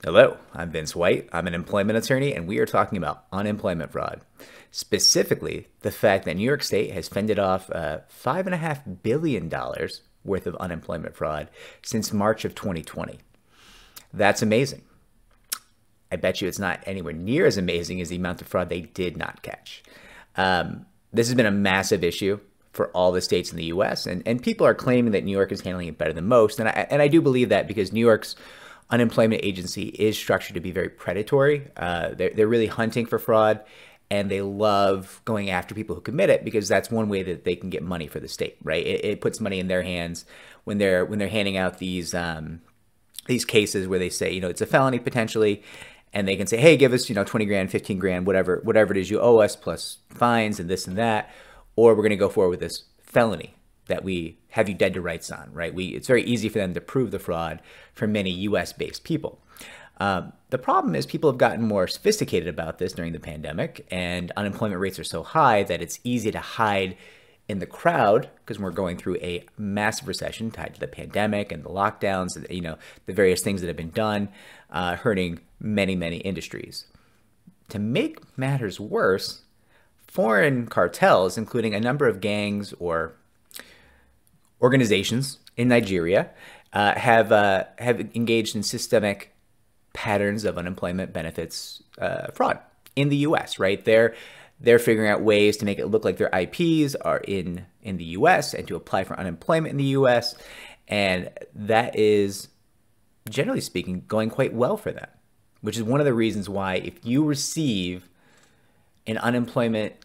Hello, I'm Vince White. I'm an employment attorney, and we are talking about unemployment fraud. Specifically, the fact that New York State has fended off $5.5 billion worth of unemployment fraud since March of 2020. That's amazing. I bet you it's not anywhere near as amazing as the amount of fraud they did not catch. This has been a massive issue for all the states in the U.S., and people are claiming that New York is handling it better than most. And I do believe that because New York's unemployment agency is structured to be very predatory. They're really hunting for fraud, and they love going after people who commit it because that's one way that they can get money for the state, right? It puts money in their hands when they're handing out these cases where they say, it's a felony potentially, and they can say, hey, give us, 20 grand, 15 grand, whatever it is you owe us, plus fines and this and that, or we're going to go forward with this felony that we have you dead to rights on, right? It's very easy for them to prove the fraud for many U.S.-based people. The problem is people have gotten more sophisticated about this during the pandemic, and unemployment rates are so high that it's easy to hide in the crowd because we're going through a massive recession tied to the pandemic and the lockdowns, the various things that have been done, hurting many, many industries. To make matters worse, foreign cartels, including a number of gangs or organizations in Nigeria, have engaged in systemic patterns of unemployment benefits fraud in the U.S. Right? They're figuring out ways to make it look like their IPs are in the U.S. and to apply for unemployment in the U.S. And that is, generally speaking, going quite well for them, which is one of the reasons why if you receive an unemployment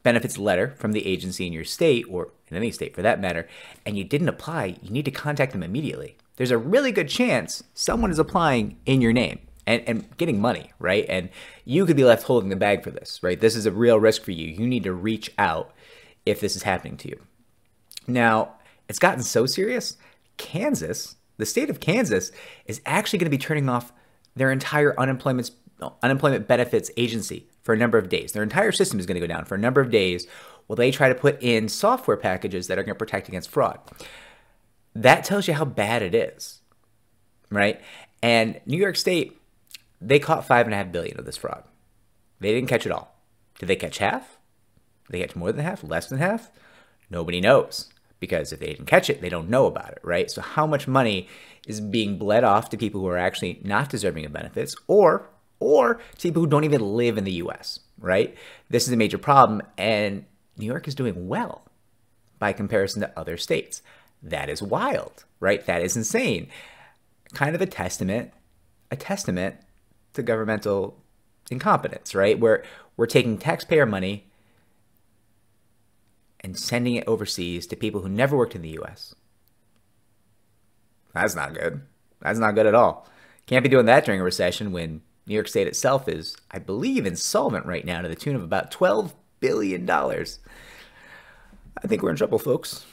benefits letter from the agency in your state, or in any state for that matter, and you didn't apply, you need to contact them immediately. There's a really good chance someone is applying in your name and getting money, right? And you could be left holding the bag for this, right? This is a real risk for you. You need to reach out if this is happening to you. Now, it's gotten so serious, Kansas, the state of Kansas, is actually going to be turning off their entire unemployment benefits agency for a number of days. Their entire system is going to go down for a number of days while they try to put in software packages that are going to protect against fraud. That tells you how bad it is, right? And New York State, they caught $5.5 billion of this fraud. They didn't catch it all. Did they catch half? Did they catch more than half? Less than half? Nobody knows, because if they didn't catch it, they don't know about it, right? So how much money is being bled off to people who are actually not deserving of benefits, or to people who don't even live in the U.S., right? This is a major problem, and New York is doing well by comparison to other states. That is wild, right? That is insane. Kind of a testament to governmental incompetence, right? Where we're taking taxpayer money and sending it overseas to people who never worked in the U.S. That's not good. That's not good at all. Can't be doing that during a recession when New York State itself is, I believe, insolvent right now to the tune of about $12 billion. I think we're in trouble, folks.